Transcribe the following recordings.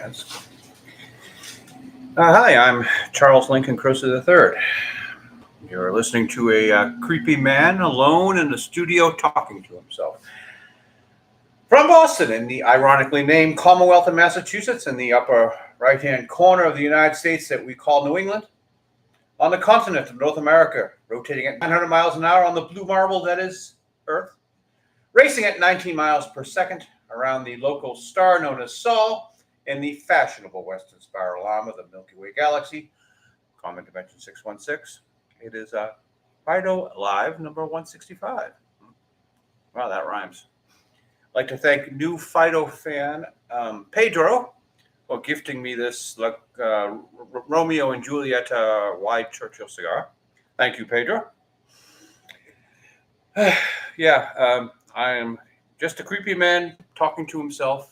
Yes. Hi, I'm Charles Lincoln Crusoe III. You're listening to a creepy man alone in the studio talking to himself. From Boston, in the ironically named Commonwealth of Massachusetts, in the upper right-hand corner of the United States that we call New England, on the continent of North America, rotating at 900 miles an hour on the blue marble that is Earth, racing at 19 miles per second around the local star known as Sol in the fashionable western spiral arm of the Milky Way galaxy, common dimension 616. It is Fido Live number 165. Wow, that rhymes. I'd like to thank new Fido fan Pedro for gifting me this Romeo and Juliet wide Churchill cigar. Thank you, Pedro. I am just a creepy man talking to himself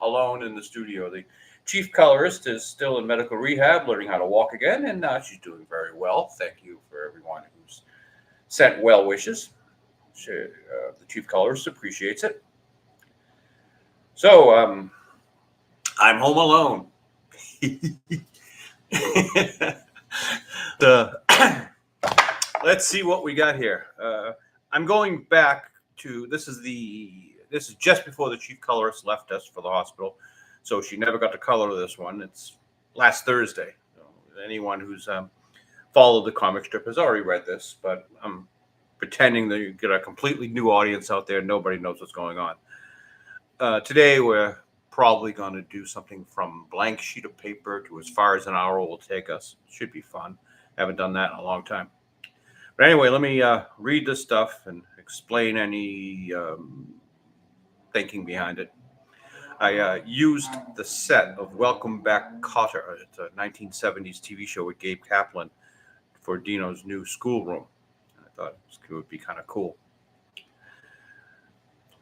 alone in the studio. The chief colorist is still in medical rehab, learning how to walk again, and she's doing very well. Thank you for everyone who's sent well wishes. The chief colorist appreciates it. So, I'm home alone. Let's see what we got here. I'm going back to this is just before the chief colorist left us for the hospital, so she never got to color this one. It's last Thursday. So anyone who's followed the comic strip has already read this, but I'm pretending that you get a completely new audience out there. Nobody knows what's going on. Today we're probably going to do something from blank sheet of paper to as far as an hour will take us. Should be fun. Haven't done that in a long time. But anyway, let me read this stuff and explain any thinking behind it. I used the set of Welcome Back, Kotter. It's a 1970s TV show with Gabe Kaplan for Dino's new schoolroom. I thought it would be kind of cool.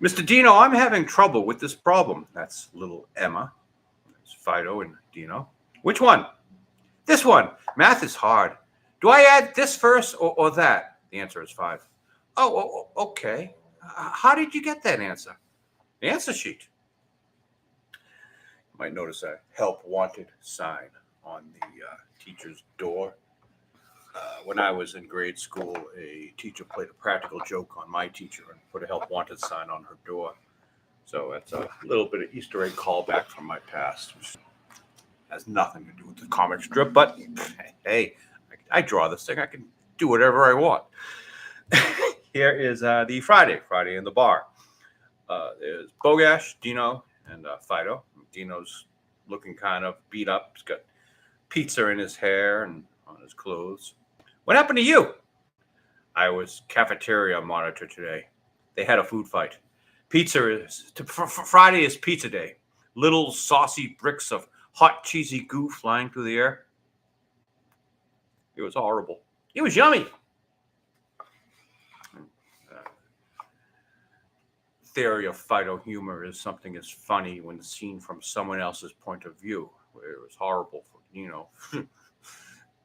Mr. Dino, I'm having trouble with this problem. That's little Emma. That's Fido and Dino. Which one? This one. Math is hard. Do I add this first or that? The answer is 5. Oh, okay. How did you get that answer? The answer sheet. You might notice a help wanted sign on the teacher's door. When I was in grade school, a teacher played a practical joke on my teacher and put a help wanted sign on her door. So that's a little bit of Easter egg callback from my past, which has nothing to do with the comic strip. But hey, I draw this thing. I can do whatever I want. Here is the Friday in the bar. There's Bogash, Dino, and Fido. Dino's looking kind of beat up. He's got pizza in his hair and on his clothes. What happened to you? I was cafeteria monitor today. They had a food fight. Friday is pizza day. Little saucy bricks of hot cheesy goo flying through the air. It was horrible. It was yummy. Theory of Fido humor is something is funny when seen from someone else's point of view. Where it was horrible for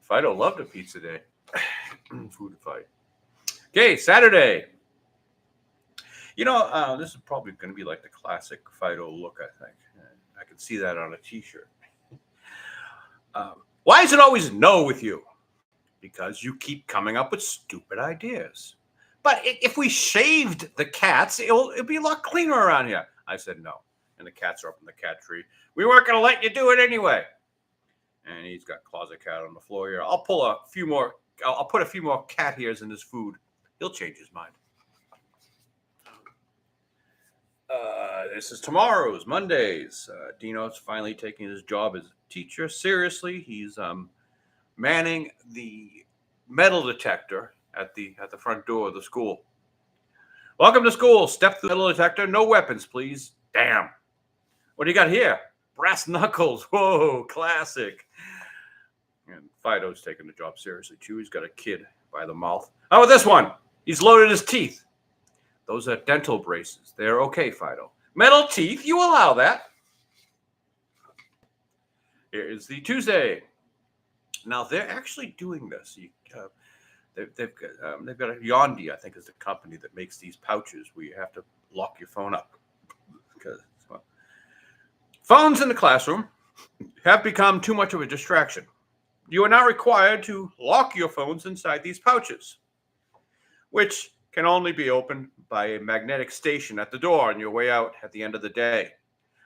Fido loved a pizza day. Food fight. Okay, Saturday. This is probably going to be like the classic Fido look, I think. I can see that on a t-shirt. Why is it always no with you? Because you keep coming up with stupid ideas. But if we shaved the cats, it'll be a lot cleaner around here. I said no. And the cats are up in the cat tree. We weren't going to let you do it anyway. And he's got closet cat on the floor here. I'll put a few more cat hairs in his food. He'll change his mind. This is tomorrow's, Mondays. Dino's finally taking his job as a teacher seriously. He's manning the metal detector at the front door of the school. Welcome to school. Step through the metal detector. No weapons, please. Damn. What do you got here? Brass knuckles. Whoa, classic. And Fido's taking the job seriously, too. He's got a kid by the mouth. How about this one? He's loaded his teeth. Those are dental braces. They're okay, Fido. Metal teeth? You allow that. Here is the Tuesday. Now, they're actually doing this. They've got a Yondi, I think, is the company that makes these pouches where you have to lock your phone up. Phones in the classroom. have become too much of a distraction. You are now required to lock your phones inside these pouches, which can only be opened by a magnetic station at the door on your way out at the end of the day.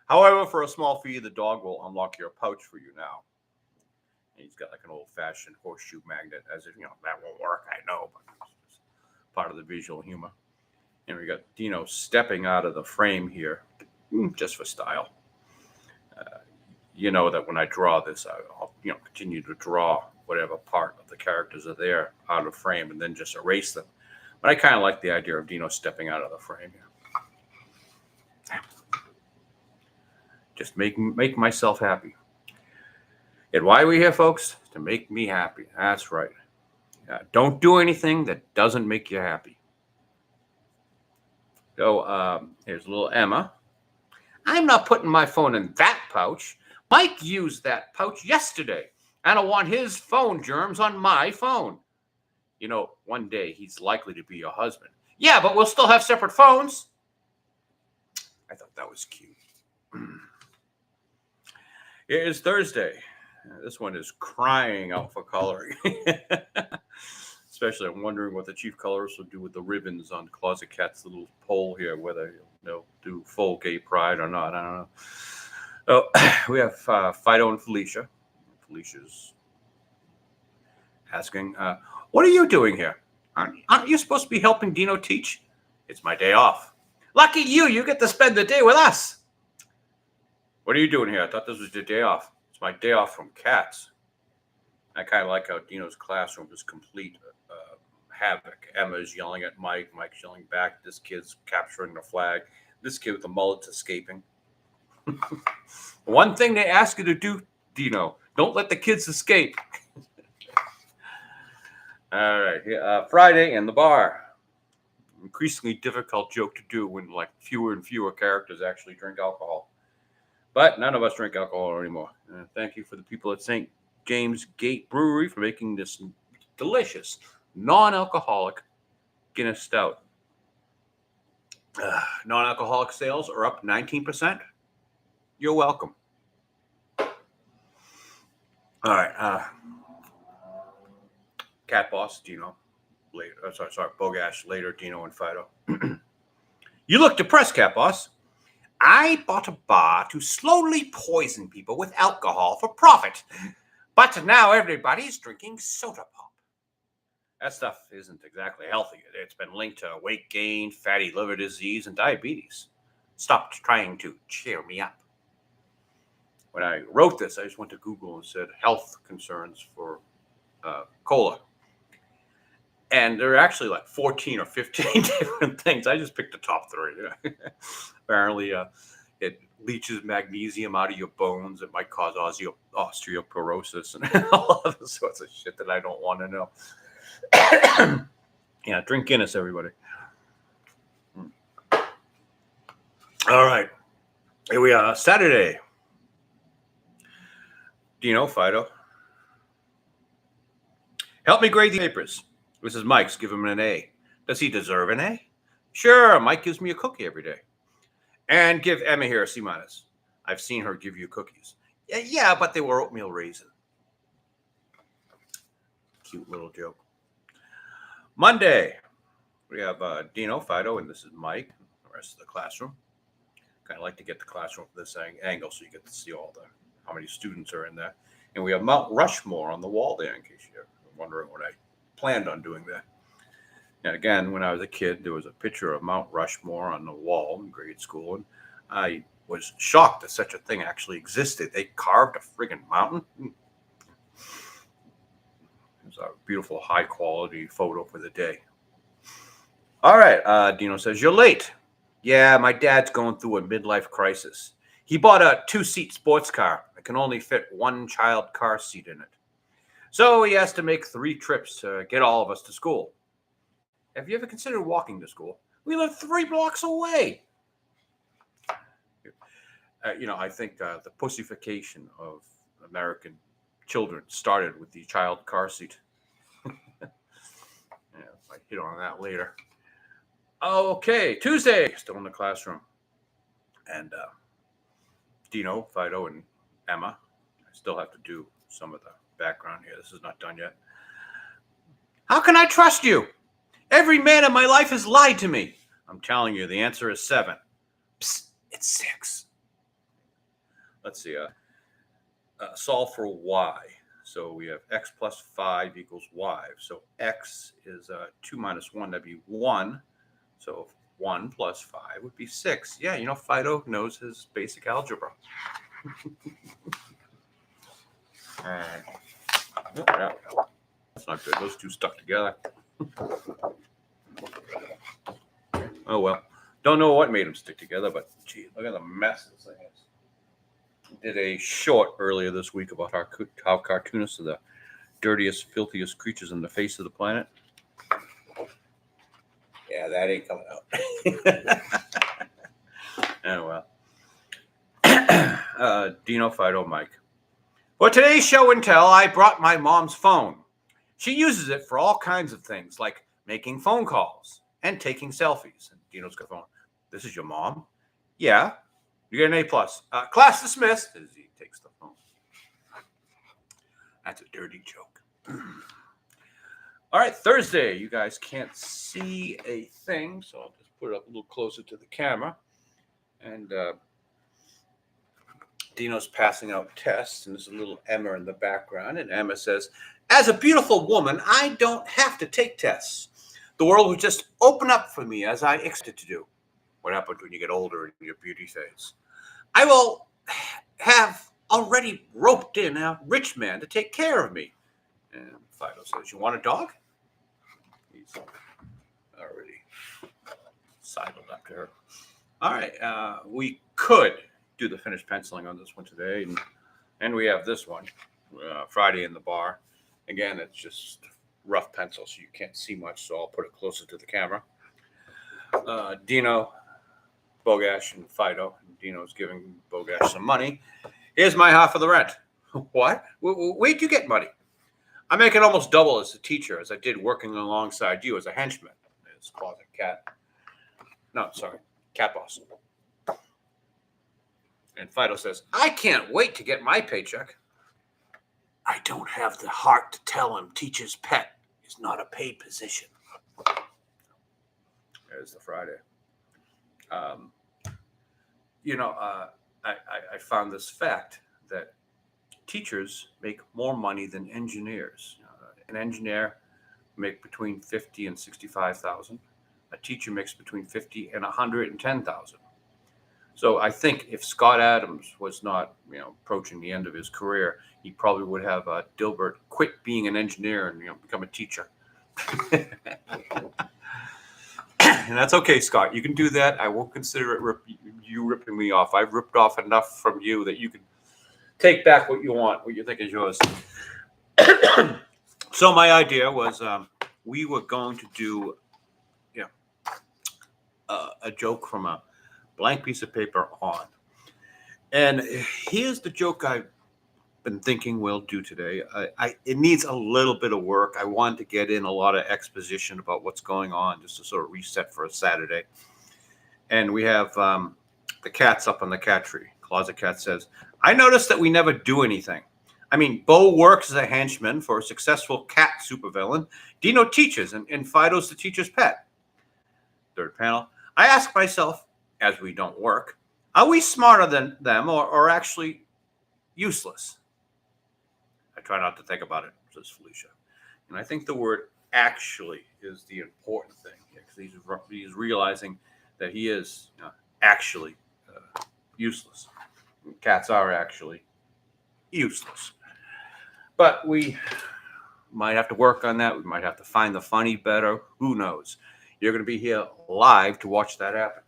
However, for a small fee, the dog will unlock your pouch for you now. And he's got like an old-fashioned horseshoe magnet, as if, that won't work, I know, but it's part of the visual humor. And we got Dino stepping out of the frame here, just for style. You know that when I draw this, I'll continue to draw whatever part of the characters are there out of frame and then just erase them. But I kind of like the idea of Dino stepping out of the frame here. Just make myself happy. And why are we here, folks? To make me happy. That's right. Don't do anything that doesn't make you happy. So here's little Emma. I'm not putting my phone in that pouch. Mike used that pouch yesterday. I don't want his phone germs on my phone. One day he's likely to be your husband. Yeah, but we'll still have separate phones. I thought that was cute. It is Thursday. This one is crying out for coloring. Especially, I'm wondering what the chief colorist will do with the ribbons on Closet Cat's little poll here, whether they'll do full gay pride or not. I don't know. Oh, we have Fido and Felicia. Felicia's asking, what are you doing here? Aren't you supposed to be helping Dino teach? It's my day off. Lucky you, you get to spend the day with us. What are you doing here? I thought this was your day off. It's my day off from cats. I kind of like how Dino's classroom is complete havoc. Emma's yelling at Mike. Mike's yelling back. This kid's capturing the flag. This kid with the mullet's escaping. One thing they ask you to do, Dino, don't let the kids escape. All right. Friday in the bar. Increasingly difficult joke to do when fewer and fewer characters actually drink alcohol. But none of us drink alcohol anymore. Thank you for the people at St. James Gate Brewery for making this delicious, non-alcoholic Guinness Stout. Non-alcoholic sales are up 19%. You're welcome. All right. Cat Boss, Dino. Later. Bogash, later, Dino and Fido. You look depressed, Cat Boss. I bought a bar to slowly poison people with alcohol for profit. But now everybody's drinking soda pop. That stuff isn't exactly healthy. It's been linked to weight gain, fatty liver disease, and diabetes. Stop trying to cheer me up. When I wrote this, I just went to Google and said health concerns for cola. And there are actually 14 or 15 different things. I just picked the top 3. Apparently, it leaches magnesium out of your bones. It might cause osteoporosis and all other sorts of shit that I don't want to know. Yeah, drink Guinness, everybody. All right. Here we are. Saturday. Dino, Fido. Help me grade the papers. This is Mike's. Give him an A. Does he deserve an A? Sure, Mike gives me a cookie every day. And give Emma here a C-. I've seen her give you cookies. Yeah, but they were oatmeal raisin. Cute little joke. Monday, we have Dino, Fido, and this is Mike, the rest of the classroom. Kind of like to get the classroom from this angle so you get to see how many students are in there. And we have Mount Rushmore on the wall there, in case you're wondering what I planned on doing there. And again, when I was a kid, there was a picture of Mount Rushmore on the wall in grade school, and I was shocked that such a thing actually existed. They carved a friggin' mountain. It's a beautiful, high-quality photo for the day. All right, Dino says, you're late. Yeah, my dad's going through a midlife crisis. He bought a 2-seat sports car that can only fit 1 child car seat in it. So he has to make 3 trips to get all of us to school. Have you ever considered walking to school? We live 3 blocks away. I think the pussification of American children started with the child car seat. I hit on that later. Okay, Tuesday, still in the classroom. And Dino, Fido, and Emma. I still have to do some of the background here. This is not done yet. How can I trust you? Every man in my life has lied to me. I'm telling you, the answer is 7. Psst, it's 6. Let's see. Solve for y. So we have x plus 5 equals y. So x is 2 minus 1. That'd be 1. So 1 plus 5 would be 6. Yeah, Fido knows his basic algebra. All right. Yeah. That's not good. Those two stuck together. Oh, well. Don't know what made them stick together, but gee, look at the mess this thing is. Did a short earlier this week about how cartoonists are the dirtiest, filthiest creatures in the face of the planet. Yeah, that ain't coming out. Oh, well. Dino, Fido, Mike. For today's show and tell, I brought my mom's phone. She uses it for all kinds of things, like making phone calls and taking selfies. And Dino's got a phone. This is your mom? Yeah. You get an A+. Class dismissed as he takes the phone. That's a dirty joke. All right, Thursday. You guys can't see a thing, so I'll just put it up a little closer to the camera. And Dino's passing out tests, and there's a little Emma in the background. And Emma says, as a beautiful woman, I don't have to take tests. The world will just open up for me as I expect it to do. What happens when you get older in your beauty phase? I will have already roped in a rich man to take care of me. And Fido says, you want a dog? He's already sidled up to her. All right, we could do the finished penciling on this one today. And we have this one, Friday in the bar. Again, it's just rough pencil, so you can't see much, so I'll put it closer to the camera. Dino, Bogash, and Fido. Dino's giving Bogash some money. Here's my half of the rent. What? Where'd you get money? I make it almost double as a teacher as I did working alongside you as a henchman. His closet cat. No, sorry, cat boss. And Fido says, I can't wait to get my paycheck. I don't have the heart to tell him teacher's pet is not a paid position. There's the Friday. I found this fact that teachers make more money than engineers. An engineer makes between $50,000 and $65,000. A teacher makes between $50,000 and $110,000. So I think if Scott Adams was not, approaching the end of his career, he probably would have Dilbert quit being an engineer and become a teacher. And that's okay, Scott. You can do that. I won't consider it you ripping me off. I've ripped off enough from you that you can take back what you want, what you think is yours. So my idea was we were going to do a joke from a blank piece of paper on. And here's the joke I've been thinking we'll do today. It needs a little bit of work. I wanted to get in a lot of exposition about what's going on, just to sort of reset for a Saturday. And we have the cats up on the cat tree. Closet Cat says, I noticed that we never do anything. I mean, Bo works as a henchman for a successful cat supervillain. Dino teaches, and Fido's the teacher's pet. Third panel. I ask myself, as we don't work, are we smarter than them or actually useless? I try not to think about it, says Felicia. And I think the word actually is the important thing, because he's realizing that he is actually useless. Cats are actually useless. But we might have to work on that. We might have to find the funny better. Who knows? You're going to be here live to watch that happen.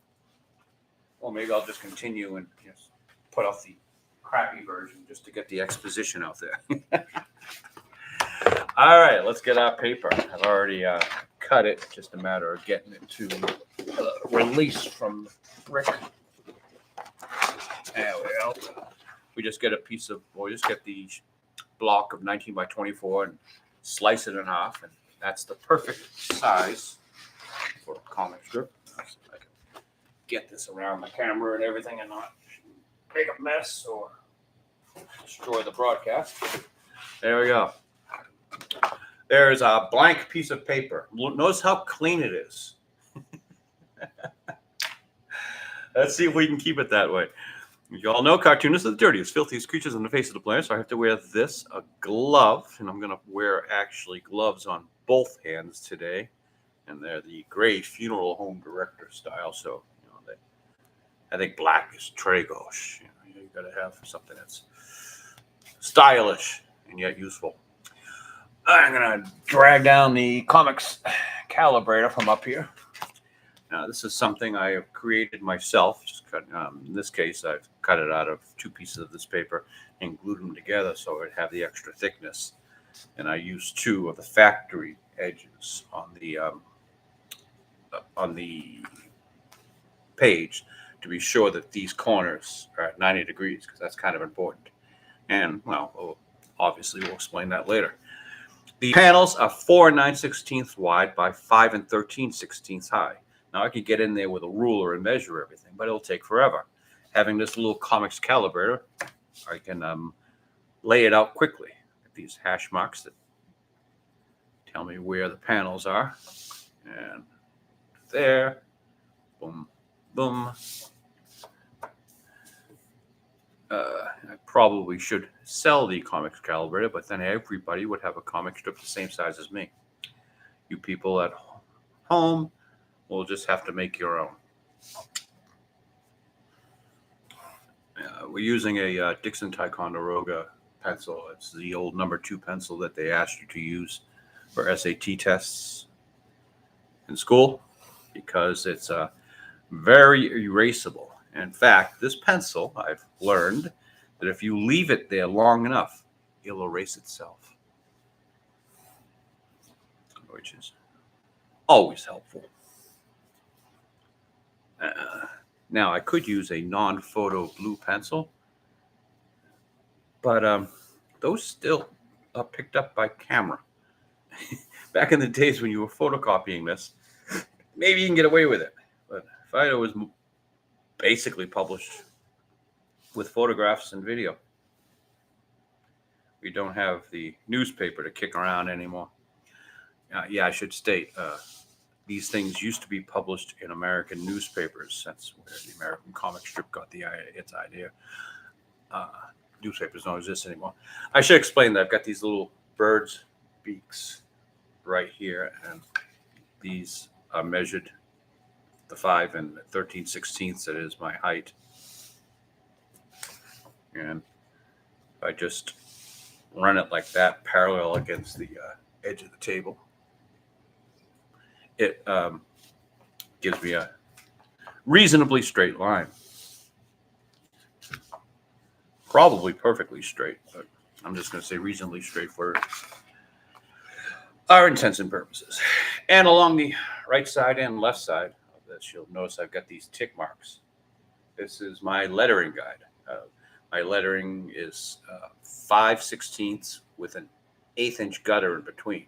Well, maybe I'll just continue and put off the crappy version just to get the exposition out there. All right, let's get our paper. I've already cut it. Just a matter of getting it to release from Rick. There we go. We just get the block of 19 by 24 and slice it in half, and that's the perfect size for a comic strip. So I can get this around the camera and everything and not make a mess or destroy the broadcast. There we go. There's a blank piece of paper. Notice how clean it is. Let's see if we can keep it that way. You all know cartoonists are the dirtiest, filthiest creatures on the face of the planet, so I have to wear this, a glove, and I'm going to wear actually gloves on both hands today, and they're the gray funeral home director style, so I think black is très gauche. You got to have something that's stylish and yet useful. I'm going to drag down the comics calibrator from up here. Now, this is something I have created myself. Just cut, in this case, I've cut it out of 2 pieces of this paper and glued them together so it would have the extra thickness. And I used 2 of the factory edges on the page to be sure that these corners are at 90 degrees, because that's kind of important. And, well, obviously we'll explain that later. The panels are 4 9/16 wide by 5 13/16 high. Now, I could get in there with a ruler and measure everything, but it'll take forever. Having this little comics calibrator, I can lay it out quickly. These hash marks that tell me where the panels are. And there, boom, boom. I probably should sell the comics calibrator, but then everybody would have a comic strip the same size as me. You people at home will just have to make your own. We're using a Dixon Ticonderoga pencil. It's the old number 2 pencil that they asked you to use for SAT tests in school, because it's very erasable. In fact, this pencil, I've learned that if you leave it there long enough, it'll erase itself, which is always helpful. Now, I could use a non-photo blue pencil, but those still are picked up by camera. Back in the days when you were photocopying this, maybe you can get away with it. But Fido was basically published with photographs and video. We don't have the newspaper to kick around anymore. Yeah, I should state, these things used to be published in American newspapers. That's where the American comic strip got its idea. Newspapers don't exist anymore. I should explain that I've got these little birds' beaks right here, and these are measured the 5 13/16. That is my height. And I just run it like that, parallel against the edge of the table. It gives me a reasonably straight line. Probably perfectly straight, but I'm just going to say reasonably straight for our intents and purposes. And along the right side and left side of this, you'll notice I've got these tick marks. This is my lettering guide. My lettering is 5/16 with an 1/8 gutter in between.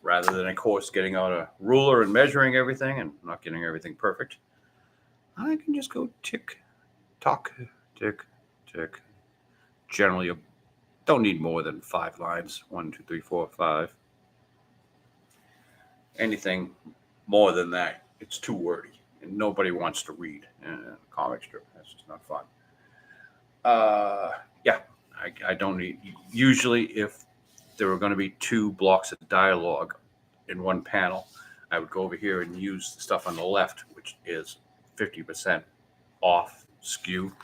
Rather than, of course, getting out a ruler and measuring everything and not getting everything perfect, I can just go tick, tock, tick, tick. Generally, you don't need more than 5 lines. 1, 2, 3, 4, 5. Anything more than that, it's too wordy, and nobody wants to read a comic strip. That's just not fun. I don't need. Usually, if there were going to be 2 blocks of dialogue in one panel, I would go over here and use the stuff on the left, which is 50% off skew.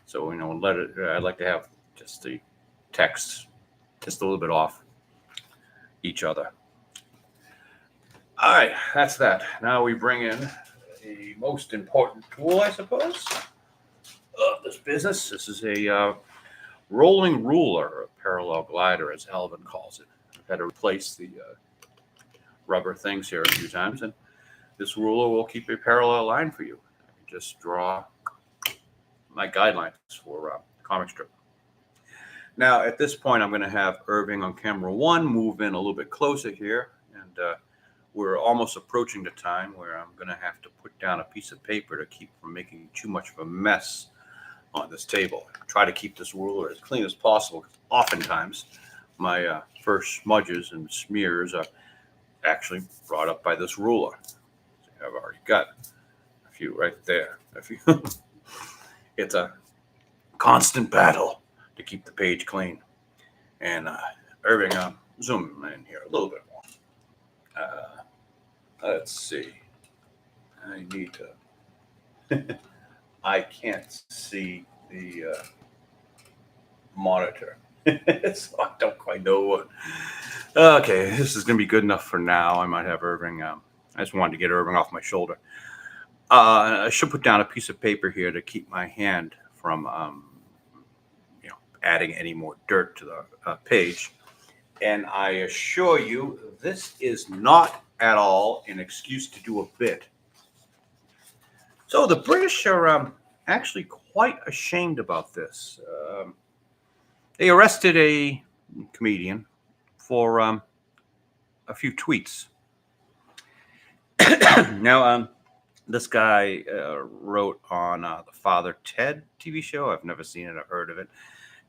So, I'd like to have just the text just a little bit off each other. All right, that's that. Now we bring in the most important tool, I suppose, of this business. This is a rolling ruler, a parallel glider, as Alvin calls it. I've had to replace the rubber things here a few times, and this ruler will keep a parallel line for you. I can just draw my guidelines for comic strip. Now, at this point, I'm going to have Irving on camera 1 move in a little bit closer here, and we're almost approaching the time where I'm going to have to put down a piece of paper to keep from making too much of a mess on this table. Try to keep this ruler as clean as possible. Oftentimes, my first smudges and smears are actually brought up by this ruler. I've already got a few right there. A few. It's a constant battle to keep the page clean. And Irving, zoom in here a little bit more. Let's see. I need to. I can't see the monitor, so I don't quite know what. Okay, this is going to be good enough for now. I might have Irving. I just wanted to get Irving off my shoulder. I should put down a piece of paper here to keep my hand from, adding any more dirt to the page. And I assure you, this is not at all an excuse to do a bit. So the British are actually quite ashamed about this. They arrested a comedian for a few tweets. Now, this guy wrote on the Father Ted TV show. I've never seen it. I've heard of it.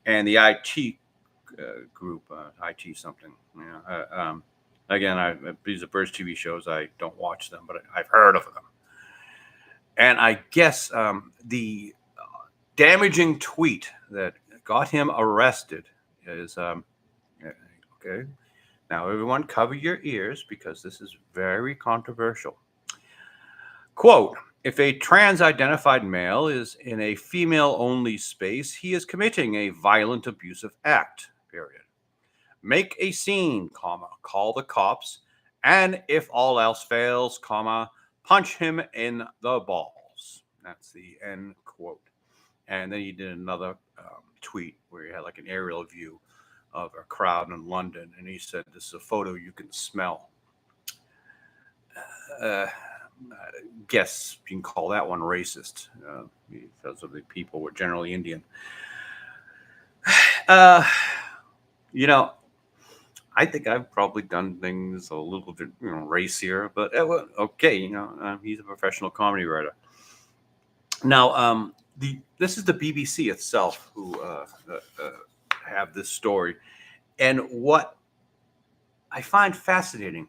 And the IT group, IT something. Again, these are British TV shows. I don't watch them, but I've heard of them. And I guess the damaging tweet that got him arrested is, okay, now everyone cover your ears because this is very controversial. Quote, if a trans-identified male is in a female-only space, he is committing a violent abusive act, period. Make a scene, comma, call the cops, and if all else fails, comma, punch him in the balls. That's the end quote. And then he did another tweet where he had like an aerial view of a crowd in London, and he said, this is a photo you can smell. I guess you can call that one racist because of the people were generally Indian. I think I've probably done things a little bit racier, but okay, he's a professional comedy writer. Now, this is the BBC itself who have this story, and what I find fascinating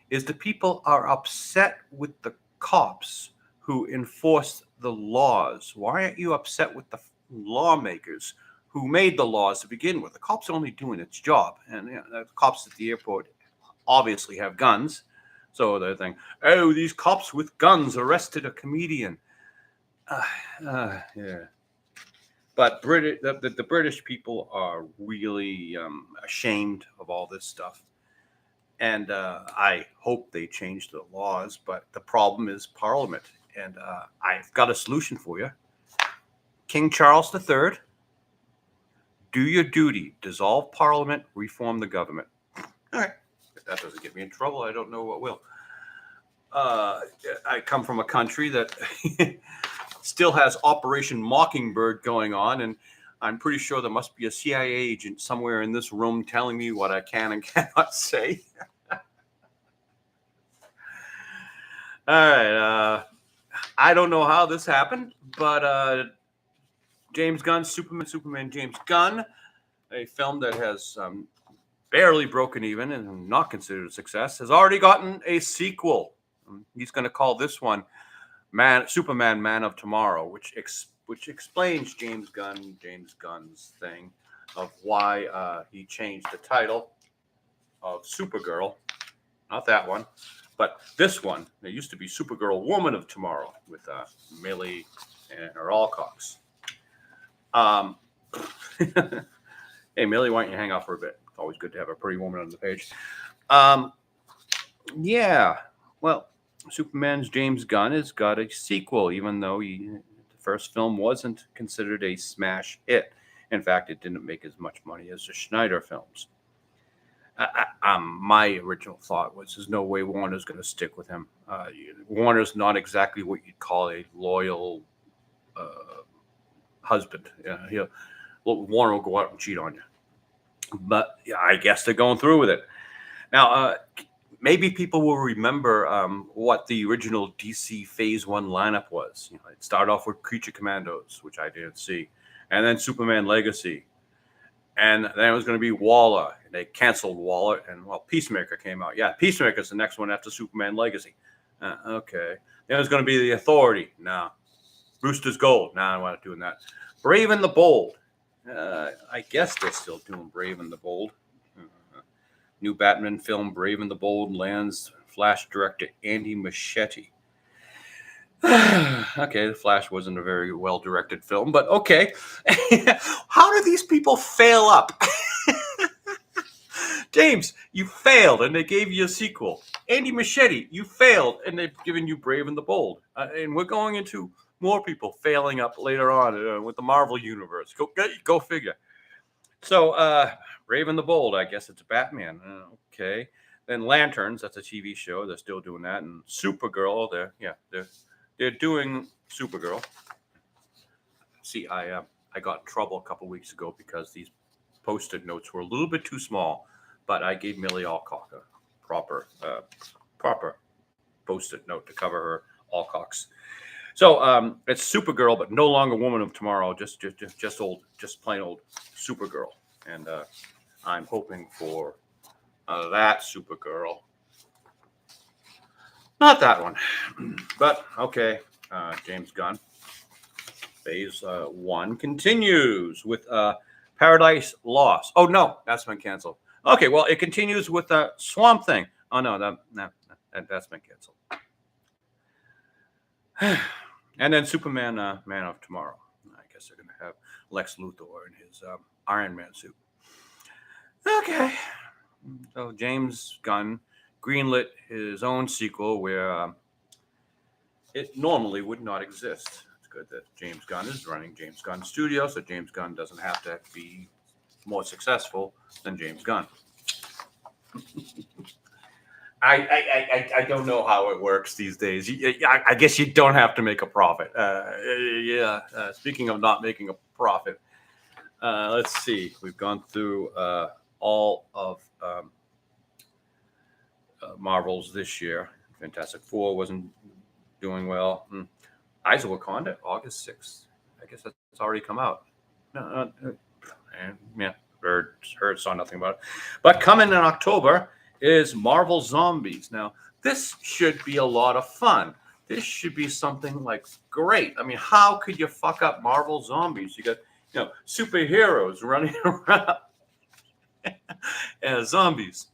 is the people are upset with the cops who enforce the laws. Why aren't you upset with the lawmakers who made the laws to begin with? The cops are only doing its job. And the cops at the airport obviously have guns. So they're thinking, oh, these cops with guns arrested a comedian. Yeah. But the British people are really ashamed of all this stuff. And I hope they change the laws, but the problem is Parliament. And I've got a solution for you. King Charles III, do your duty. Dissolve Parliament, reform the government. All right. If that doesn't get me in trouble, I don't know what will. I come from a country that still has Operation Mockingbird going on, and I'm pretty sure there must be a CIA agent somewhere in this room telling me what I can and cannot say. All right. I don't know how this happened, but James Gunn, Superman James Gunn, a film that has barely broken even and not considered a success, has already gotten a sequel. He's going to call this one Superman Man of Tomorrow, which explains James Gunn's thing of why he changed the title of Supergirl, not that one, but this one. There used to be Supergirl Woman of Tomorrow with Millie and her Alcox. Hey, Millie, why don't you hang out for a bit? It's always good to have a pretty woman on the page. Yeah, well, Superman's James Gunn has got a sequel, even though the first film wasn't considered a smash hit. In fact, it didn't make as much money as the Schneider films. My original thought was there's no way Warner's going to stick with him. Warner's not exactly what you'd call a loyal husband. Warner will go out and cheat on you. But yeah, I guess they're going through with it. Now, maybe people will remember what the original DC Phase 1 lineup was. It started off with Creature Commandos, which I didn't see. and then Superman Legacy, and then it was going to be Waller. And they canceled Waller, and well, Peacemaker came out. Yeah, Peacemaker's the next one after Superman Legacy. Okay. Then it was going to be The Authority. No. Brewster's Gold. No, I'm not doing that. Brave and the Bold. I guess they're still doing Brave and the Bold. New Batman film, Brave and the Bold, lands Flash director Andy Muschietti. Okay, The Flash wasn't a very well-directed film, but okay. How do these people fail up? James, you failed, and they gave you a sequel. Andy Muschietti, you failed, and they've given you Brave and the Bold. And we're going into more people failing up later on with the Marvel Universe. Go figure. So, Brave and the Bold, I guess it's a Batman. Okay. Then Lanterns, that's a TV show. They're still doing that. And Supergirl, they're doing Supergirl. See, I got in trouble a couple weeks ago because these Post-it notes were a little bit too small, but I gave Millie Alcock a proper Post-it note to cover her Alcocks. So it's Supergirl, but no longer Woman of Tomorrow, just plain old Supergirl, and I'm hoping for that Supergirl, not that one, but okay. James Gunn, Phase 1 continues with Paradise Lost. Oh no, that's been canceled. Okay, well it continues with Swamp Thing. Oh no, that's been canceled. And then Superman, Man of Tomorrow. I guess they're going to have Lex Luthor in his Iron Man suit. Okay. So James Gunn greenlit his own sequel where it normally would not exist. It's good that James Gunn is running James Gunn Studio, so James Gunn doesn't have to be more successful than James Gunn. I don't know how it works these days. I guess you don't have to make a profit. Speaking of not making a profit, let's see. We've gone through all of Marvel's this year. Fantastic Four wasn't doing well. Eyes of Wakanda, August 6th. I guess that's already come out. Heard, saw nothing about it. But coming in October is Marvel Zombies. Now, this should be a lot of fun. This should be something like great. I mean, how could you fuck up Marvel Zombies? You got, superheroes running around as zombies.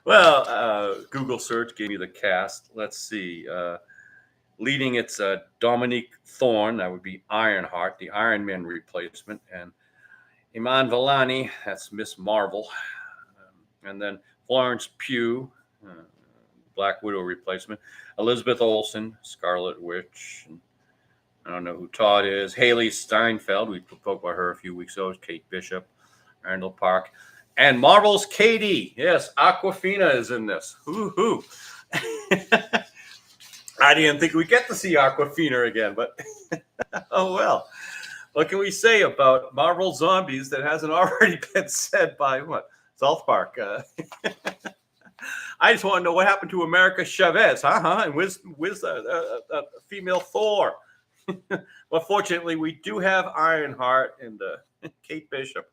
Well, Google search gave me the cast. Let's see. Leading it's Dominique Thorne. That would be Ironheart, the Iron Man replacement, and Iman Vellani, that's Miss Marvel. And then Florence Pugh, Black Widow replacement. Elizabeth Olsen, Scarlet Witch. And I don't know who Todd is. Haley Steinfeld, we spoke about her a few weeks ago. Kate Bishop, Randall Park. And Marvel's Katie. Yes, Aquafina is in this. Hoo-hoo. I didn't think we'd get to see Aquafina again, but oh well. What can we say about Marvel Zombies that hasn't already been said by South Park? I just want to know what happened to America Chavez, and where's female Thor? Well, fortunately, we do have Ironheart and Kate Bishop.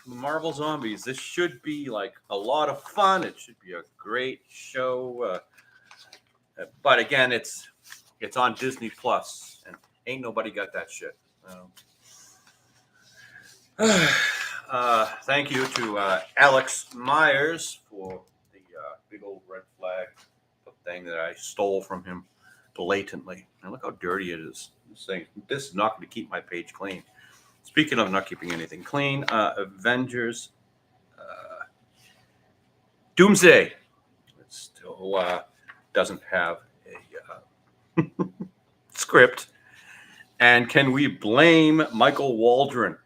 Marvel Zombies. This should be like a lot of fun. It should be a great show. But again, it's on Disney Plus, and ain't nobody got that shit. Thank you to Alex Myers for the big old red flag thing that I stole from him blatantly. And look how dirty it is. This is not going to keep my page clean. Speaking of not keeping anything clean, Avengers Doomsday. It still doesn't have a script. And can we blame Michael Waldron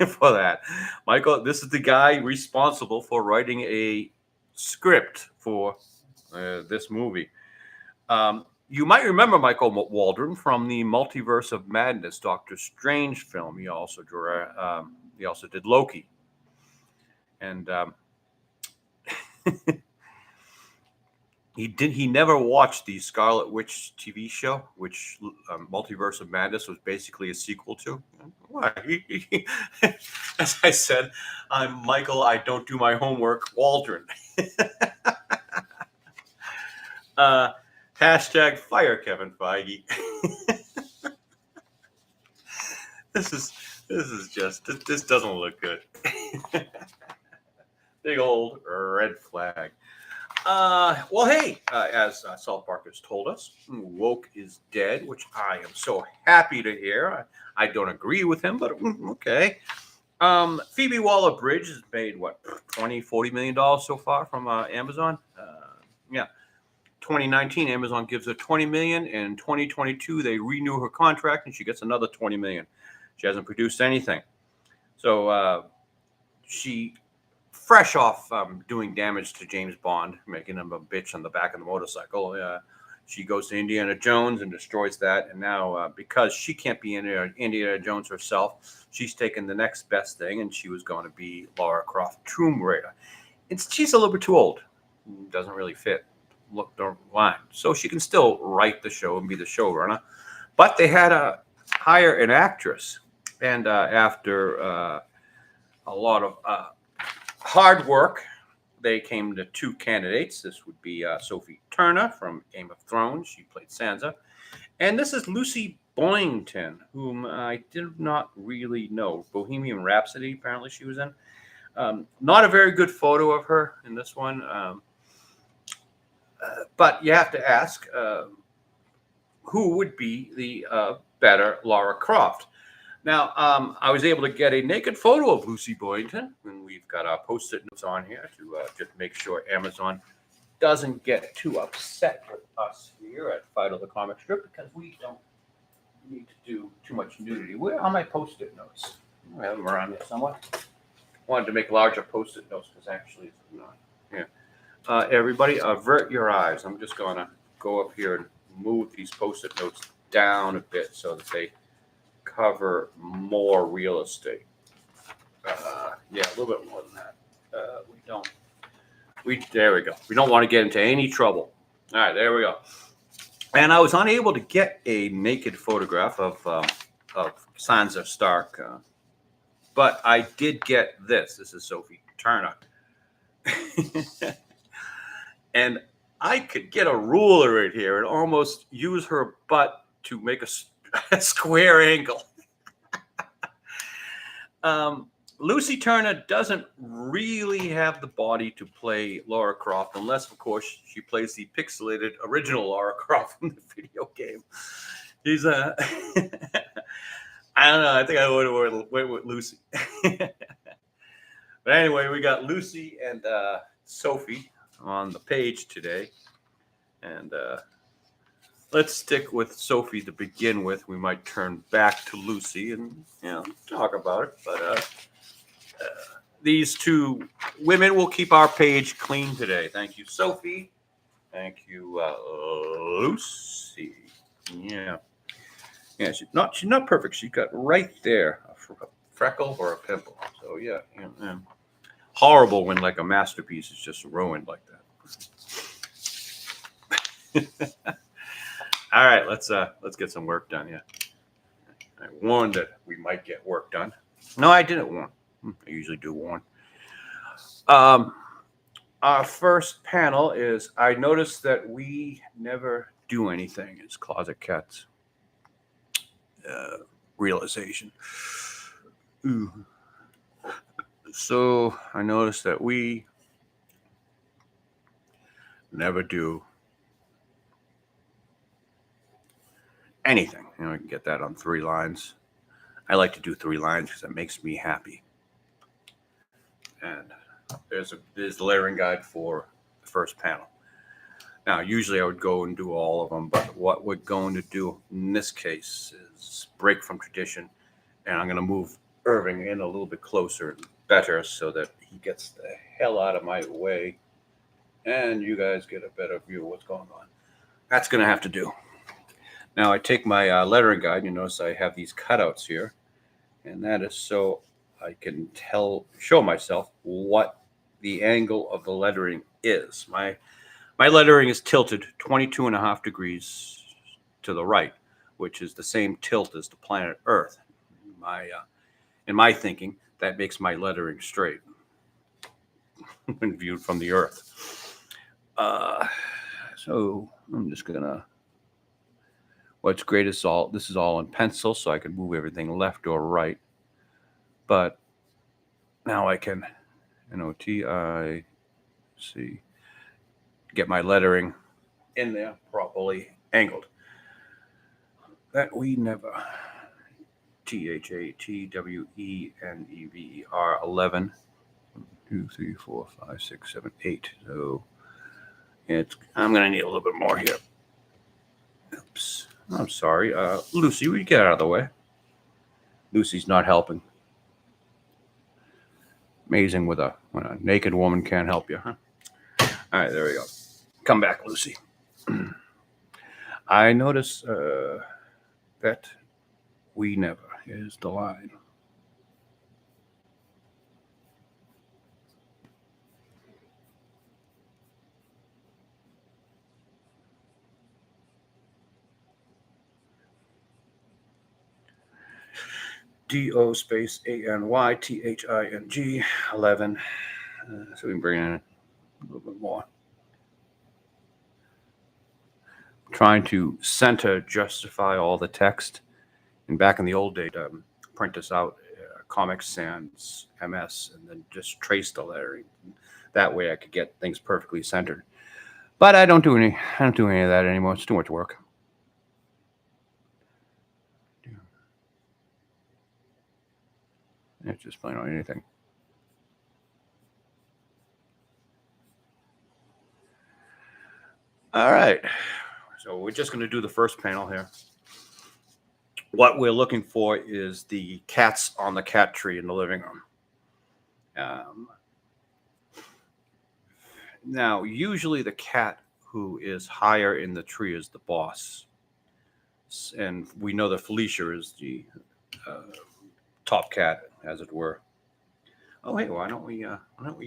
for that? Michael, this is the guy responsible for writing a script for this movie. You might remember Michael Waldron from the Multiverse of Madness Doctor Strange film. He also did Loki. And He never watched the Scarlet Witch TV show, which Multiverse of Madness was basically a sequel to. Why? As I said, I'm Michael. I don't do my homework. Waldron. Hashtag fire Kevin Feige. This is just this doesn't look good. Big old red flag. Well, hey, as South Park has told us, woke is dead, which I am so happy to hear. I don't agree with him, but okay. Phoebe Waller-Bridge has made what, $40 million so far from Amazon. Yeah, 2019 Amazon gives her 20 million. In 2022 they renew her contract and she gets another 20 million. She hasn't produced anything, so she. Fresh off doing damage to James Bond, making him a bitch on the back of the motorcycle. She goes to Indiana Jones and destroys that. And now, because she can't be Indiana Jones herself, she's taken the next best thing, and she was going to be Lara Croft Tomb Raider. She's a little bit too old. Doesn't really fit the line. So she can still write the show and be the showrunner. But they had to hire an actress. And after a lot of hard work, they came to two candidates. This would be Sophie Turner from Game of Thrones. She played Sansa. And this is Lucy Boynton, whom I did not really know. Bohemian Rhapsody, apparently she was in. Not a very good photo of her in this one. But you have to ask, who would be the better Lara Croft? Now, I was able to get a naked photo of Lucy Boynton, and we've got our post-it notes on here to just make sure Amazon doesn't get too upset with us here at Fido the Comic Strip, because we don't need to do too much nudity. Where are my post-it notes? I have them around here somewhere. Wanted to make larger post-it notes because actually it's not here. Everybody, avert your eyes. I'm just going to go up here and move these post-it notes down a bit so that they cover more real estate. Yeah, a little bit more than that. There we go. We don't want to get into any trouble. All right, there we go. And I was unable to get a naked photograph of Sansa Stark, but I did get this. This is Sophie Turner. And I could get a ruler right here and almost use her butt to make a square angle. Lucy Turner doesn't really have the body to play Lara Croft, unless, of course, she plays the pixelated original Lara Croft from the video game. She's I don't know. I think I would have went with Lucy. But anyway, we got Lucy and Sophie on the page today, and let's stick with Sophie to begin with. We might turn back to Lucy and talk about it. But these two women will keep our page clean today. Thank you, Sophie. Thank you, Lucy. Yeah. She's not perfect. She got right there a freckle or a pimple. So yeah. Horrible when like a masterpiece is just ruined like that. All right, let's get some work done. Yeah, I warned that we might get work done. No, I didn't warn. I usually do warn. Our first panel is I noticed that we never do anything. It's Closet Cats realization. Ooh. So I noticed that we never do anything. I can get that on 3 lines. I like to do 3 lines because it makes me happy. And there's the layering guide for the first panel. Now, usually I would go and do all of them, but what we're going to do in this case is break from tradition, and I'm going to move Irving in a little bit closer and better so that he gets the hell out of my way, and you guys get a better view of what's going on. That's going to have to do. Now, I take my lettering guide. You notice I have these cutouts here, and that is so I can show myself what the angle of the lettering is. My My lettering is tilted 22.5 degrees to the right, which is the same tilt as the planet Earth. In my thinking, that makes my lettering straight when viewed from the Earth. So I'm just gonna. What's great is this is all in pencil, so I can move everything left or right. But now I can NOTIC get my lettering in there properly angled. That we never. THATWENEVER 11. 1, 2, 3, 4, 5, 6, 7, 8. So I'm gonna need a little bit more here. Oops. I'm sorry. Lucy, will you get out of the way? Lucy's not helping. Amazing when a naked woman can't help you, huh? All right, there we go. Come back, Lucy. I notice that we never is the line. DO space ANYTHING 11. So we can bring in a little bit more. Trying to center justify all the text. And back in the old days, print this out, Comic Sans MS, and then just trace the lettering. That way I could get things perfectly centered. But I don't do any of that anymore. It's too much work. It's just plain on anything. All right. So we're just going to do the first panel here. What we're looking for is the cats on the cat tree in the living room. Now, usually the cat who is higher in the tree is the boss. And we know that Felicia is the top cat, as it were. Oh, hey, why don't we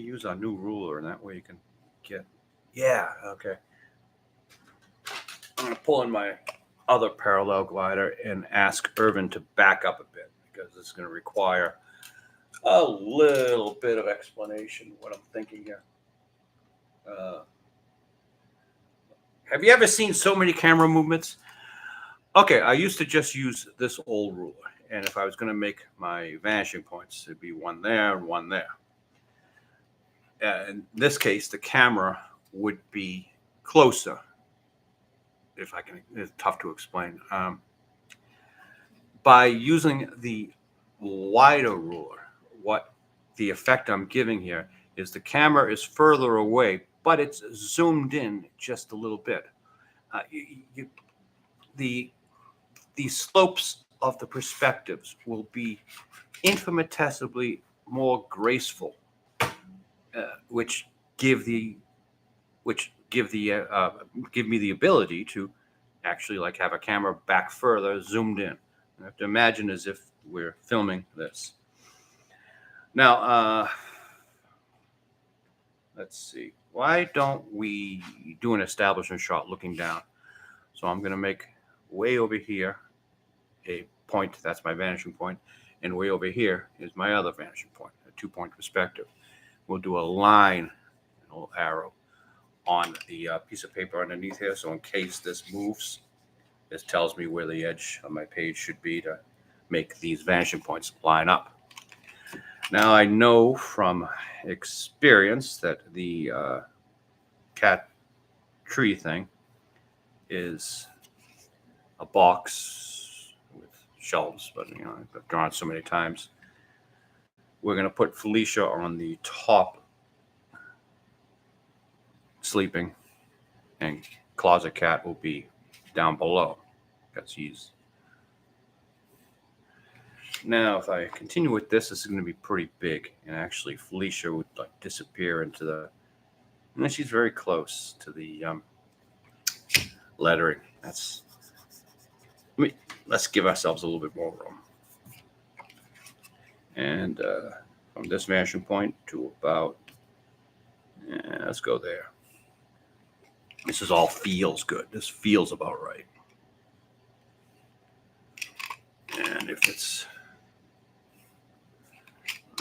use our new ruler, and that way you can get. Yeah, okay. I'm going to pull in my other parallel glider and ask Irvin to back up a bit, because it's going to require a little bit of explanation what I'm thinking here. Have you ever seen so many camera movements? Okay, I used to just use this old ruler, and if I was going to make my vanishing points, it'd be one there and one there. In this case, the camera would be closer. If I can, it's tough to explain. By using the wider ruler, what the effect I'm giving here is the camera is further away, but it's zoomed in just a little bit. The slopes of the perspectives will be infinitesimally more graceful, which give me the ability to actually like have a camera back further, zoomed in. I have to imagine as if we're filming this. Now, let's see. Why don't we do an establishment shot looking down? So I'm going to make way over here a point. That's my vanishing point. And way over here is my other vanishing point, a 2-point perspective. We'll do a line, a little arrow on the piece of paper underneath here. So in case this moves, this tells me where the edge of my page should be to make these vanishing points line up. Now I know from experience that the cat tree thing is a box with shelves, but I've drawn it so many times. We're going to put Felicia on the top, sleeping, and Closet Cat will be down below, because he's. Now, if I continue with this is going to be pretty big, and actually Felicia would like disappear into the. And she's very close to the lettering. Let's give ourselves a little bit more room. And from this vanishing point to about, let's go there. This is all feels good. This feels about right. And if it's,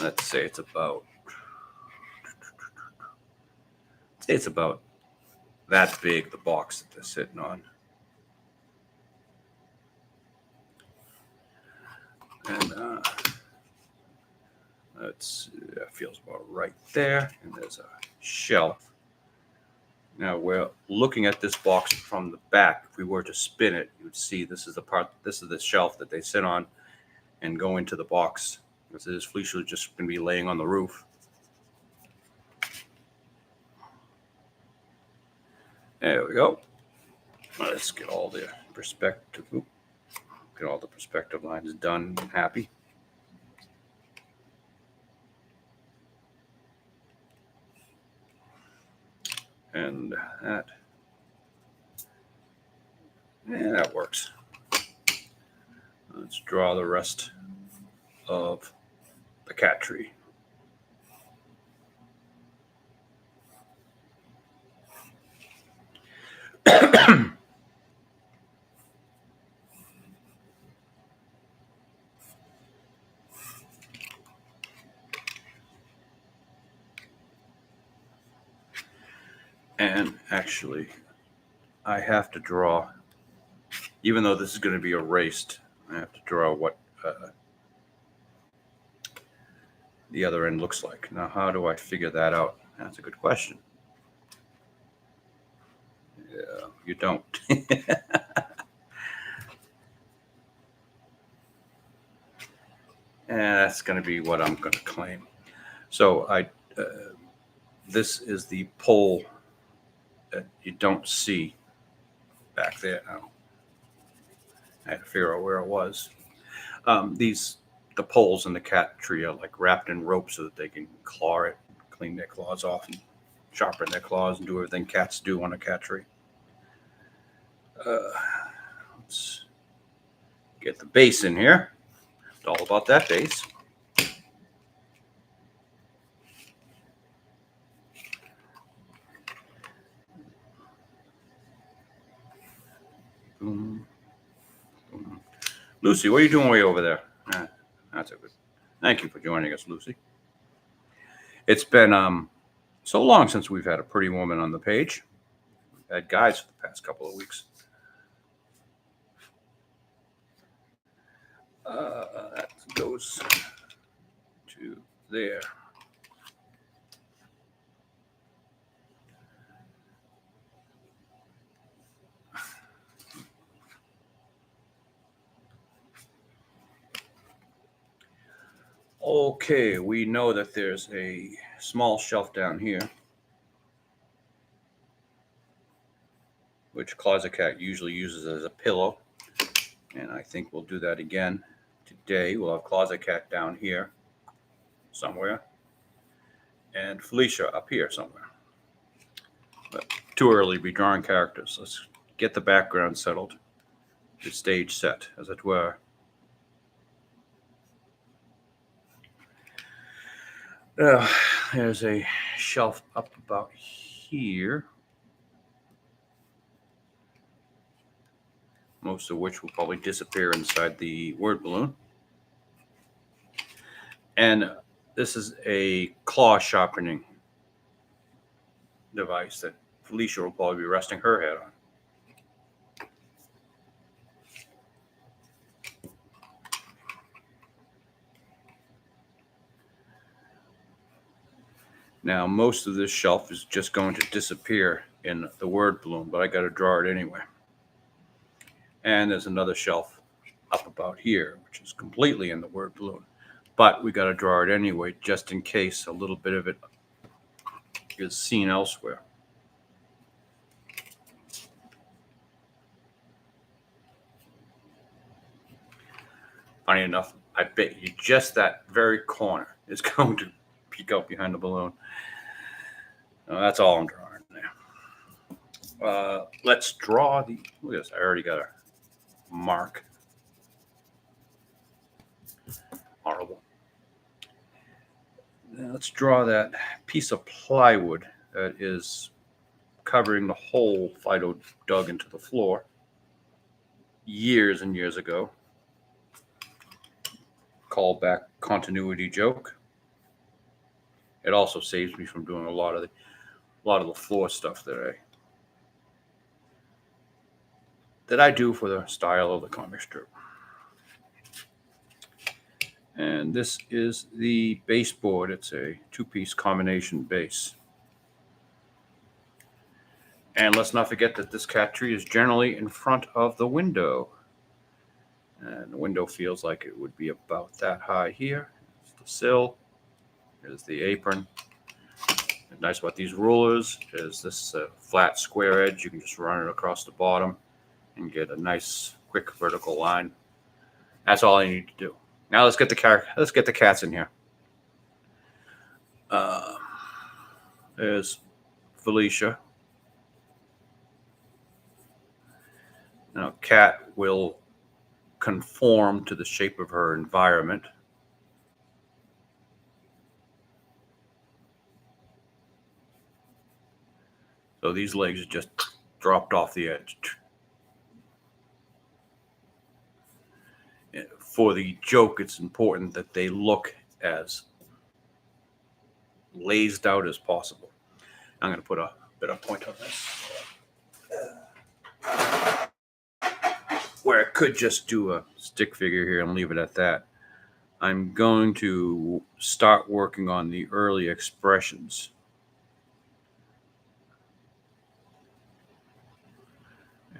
let's say it's about that big, the box that they're sitting on. And that feels about right there. And there's a shelf. Now we're looking at this box from the back. If we were to spin it, you would see this is the shelf that they sit on and go into the box. This Felicia is just going to be laying on the roof. There we go. Let's get all the perspective. Get all the perspective lines done. I'm happy. And that works. Let's draw the rest of the cat tree. And actually, I have to draw, even though this is going to be erased, I have to draw what the other end looks like. Now, how do I figure that out? That's a good question. Yeah, you don't. And that's going to be what I'm going to claim. So this is the pole that you don't see back there now. I had to figure out where it was. The poles in the cat tree are like wrapped in rope so that they can claw it, clean their claws off, and sharpen their claws and do everything cats do on a cat tree. Let's get the base in here. It's all about that base. Boom. Boom. Lucy, what are you doing way over there? That's a good. Thank you for joining us, Lucy. It's been so long since we've had a pretty woman on the page. We've had guys for the past couple of weeks. That goes to there. Okay, we know that there's a small shelf down here, which Closet Cat usually uses as a pillow. And I think we'll do that again today. We'll have Closet Cat down here somewhere, and Felicia up here somewhere. But too early to be drawing characters. Let's get the background settled, the stage set, as it were. There's a shelf up about here, most of which will probably disappear inside the word balloon. And this is a claw sharpening device that Felicia will probably be resting her head on. Now, most of this shelf is just going to disappear in the word balloon, but I got to draw it anyway. And there's another shelf up about here, which is completely in the word balloon. But we got to draw it anyway, just in case a little bit of it is seen elsewhere. Funny enough, I bet you just that very corner is going to peek out behind the balloon. That's all I'm drawing now. Let's draw the. Look at this. I already got a mark. Horrible. Now let's draw that piece of plywood that is covering the hole Fido dug into the floor years and years ago. Callback continuity joke. It also saves me from doing a lot of the floor stuff that I do for the style of the comic strip. And this is the baseboard. It's a 2-piece combination base. And let's not forget that this cat tree is generally in front of the window. And the window feels like it would be about that high here. It's the sill. Here's the apron. And nice about these rulers is this flat square edge. You can just run it across the bottom and get a nice quick vertical line. That's all I need to do. Now let's get the cats in here. There's Felicia. Now, cat will conform to the shape of her environment. So these legs just dropped off the edge. For the joke, it's important that they look as lazed out as possible. I'm going to put a bit of point on this, where I could just do a stick figure here and leave it at that. I'm going to start working on the early expressions.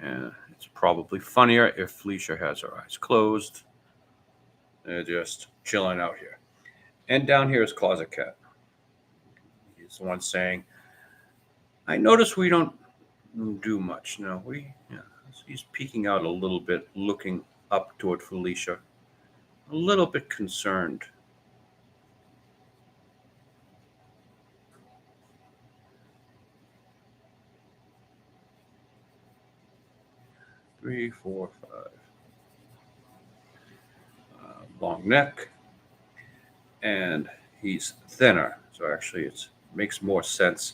And it's probably funnier if Felicia has her eyes closed. They're just chilling out here. And down here is Closet Cat. He's the one saying, I notice we don't do much. No, he's peeking out a little bit, looking up toward Felicia. A little bit concerned. Three, four, five. Long neck. And he's thinner. So actually it makes more sense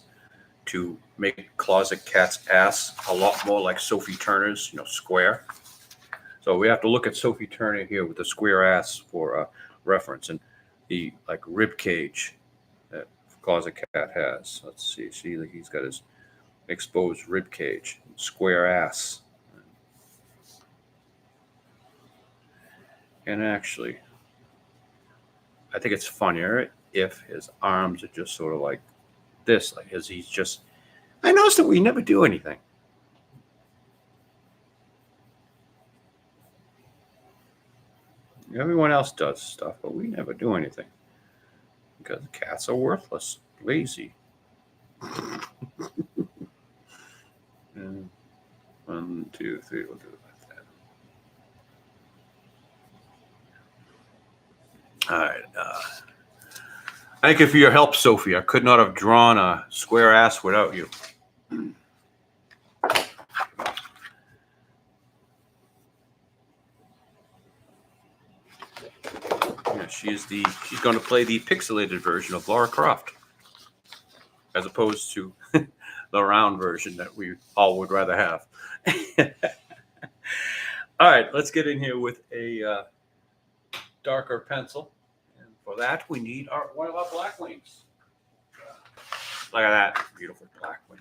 to make Closet Cat's ass a lot more like Sophie Turner's, square. So we have to look at Sophie Turner here with the square ass for reference, and the rib cage that Closet Cat has. Let's see. He's got his exposed rib cage, square ass. And actually, I think it's funnier if his arms are just sort of like this, as he's just. I noticed that we never do anything. Everyone else does stuff, but we never do anything because cats are worthless, lazy. And 1, 2, 3. We'll do it like that. All right. Thank you for your help, Sophie. I could not have drawn a square ass without you. Yeah, she's going to play the pixelated version of Lara Croft, as opposed to the round version that we all would rather have. All right, let's get in here with a darker pencil. For that, we need one of our Blackwings. Look at that beautiful Blackwing.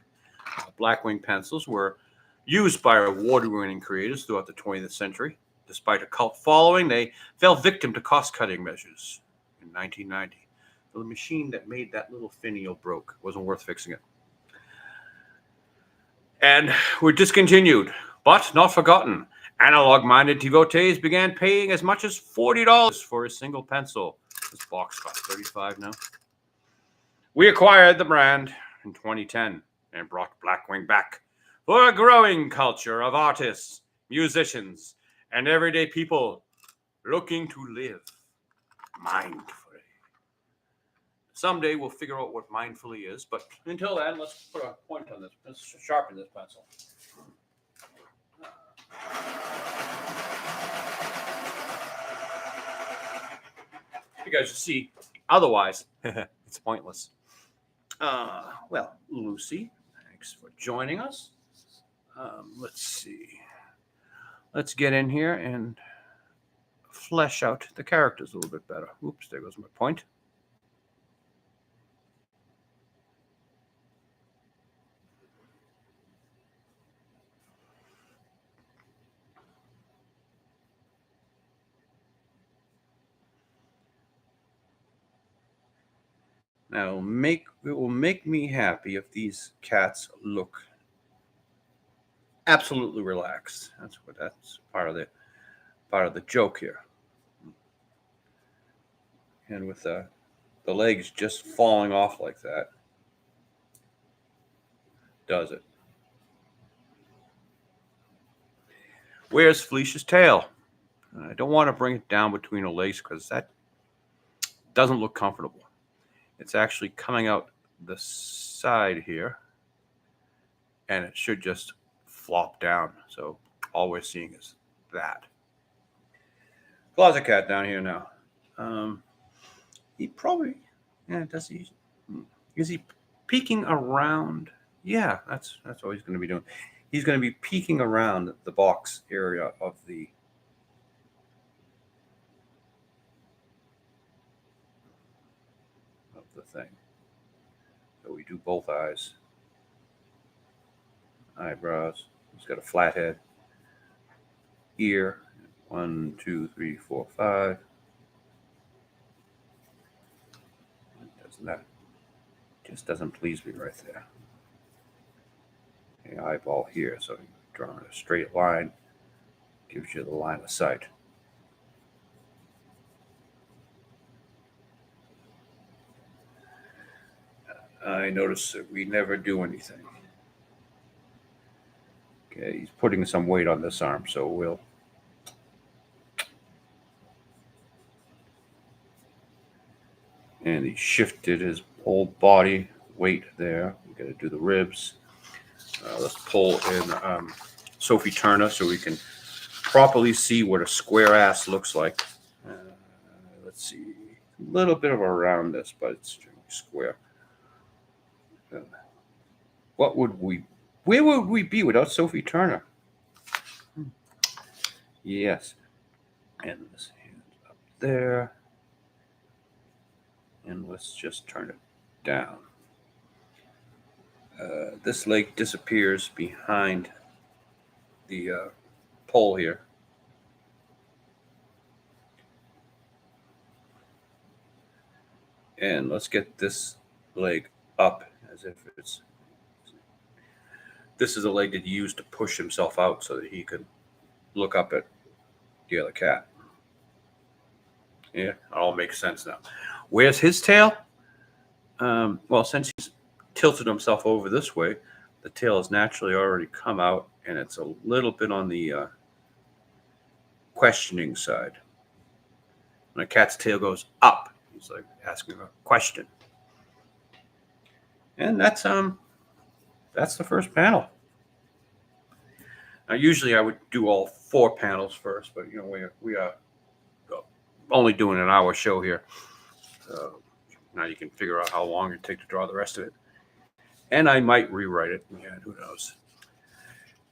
Blackwing pencils were used by award-winning creators throughout the 20th century. Despite a cult following, they fell victim to cost-cutting measures. In 1990, the machine that made that little finial broke. It wasn't worth fixing it. And were discontinued, but not forgotten. Analog-minded devotees began paying as much as $40 for a single pencil. This box costs $35 now. We acquired the brand in 2010 and brought Blackwing back for a growing culture of artists, musicians, and everyday people looking to live mindfully. Someday we'll figure out what mindfully is, but until then, let's put a point on this. Let's sharpen this pencil. You guys see, otherwise, it's pointless. Well, Lucy, Thanks for joining us. Let's see. Let's get in here and flesh out the characters a little bit better. Oops, there goes my point. Now, it will make me happy if these cats look absolutely relaxed. That's part of the joke here. And with the legs just falling off like that, does it? Where's Felicia's tail? I don't want to bring it down between her legs because that doesn't look comfortable. It's actually coming out the side here, and it should just flop down. So all we're seeing is that. Closet cat down here now. He probably, does he? Is he peeking around? Yeah, that's what he's going to be doing. He's going to be peeking around the box area of the thing. So we do both eyes, eyebrows. He's got a flat head, ear. 1, 2, 3, 4, 5. That just doesn't please me right there. The eyeball here, so drawing a straight line gives you the line of sight. I notice that we never do anything. Okay, he's putting some weight on this arm, so we'll and he shifted his whole body weight there. We got to do the ribs. Let's pull in Sophie Turner so we can properly see what a square ass looks like. Let's see, a little bit of a roundness, but it's square. Where would we be without Sophie Turner? Yes, and this hand up there. And let's just turn it down. This leg disappears behind the pole here. And let's get this leg up as if it's... This is a leg that he used to push himself out so that he could look up at the other cat. Yeah, it all makes sense now. Where's his tail? Well, since he's tilted himself over this way, the tail has naturally already come out, and it's a little bit on the questioning side. When a cat's tail goes up, he's like asking a question. And that's the first panel. Now, usually I would do all 4 panels first, but we are only doing an hour show here. So now you can figure out how long it takes to draw the rest of it. And I might rewrite it. Yeah, who knows?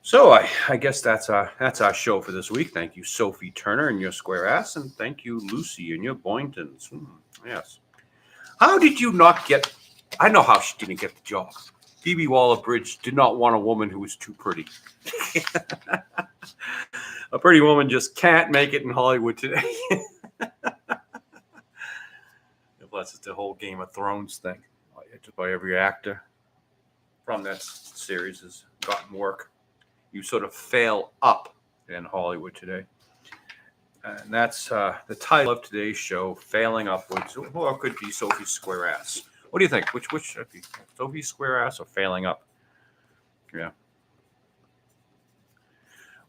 So I guess that's our show for this week. Thank you, Sophie Turner and your square ass, and thank you, Lucy and your Boyingtons. Yes. How did you not get? I know how she didn't get the job. Phoebe Waller-Bridge did not want a woman who was too pretty. A pretty woman just can't make it in Hollywood today. Plus, it's the whole Game of Thrones thing. Just by every actor from that series has gotten work. You sort of fail up in Hollywood today. And that's the title of today's show, Failing Upwards. Or it could be Sophie's Square Ass. What do you think? Which should it be? Sophie's Square Ass or Failing Up? Yeah.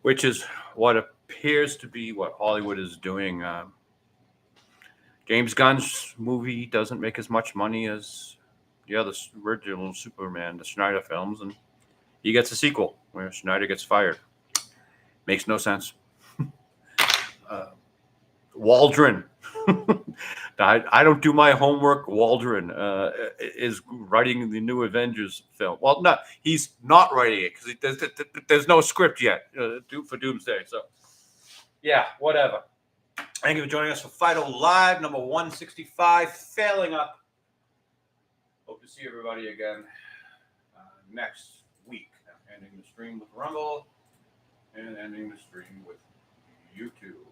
Which is what appears to be what Hollywood is doing. James Gunn's movie doesn't make as much money as the other original Superman, the Snyder films, and he gets a sequel where Snyder gets fired. Makes no sense. Waldron I don't do my homework. Waldron is writing the new Avengers film. Well, no, he's not writing it because there's no script yet for Doomsday. So, yeah, whatever. Thank you for joining us for Fido Live, number 165, failing up. Hope to see everybody again next week. Ending the stream with Rumble and ending the stream with YouTube.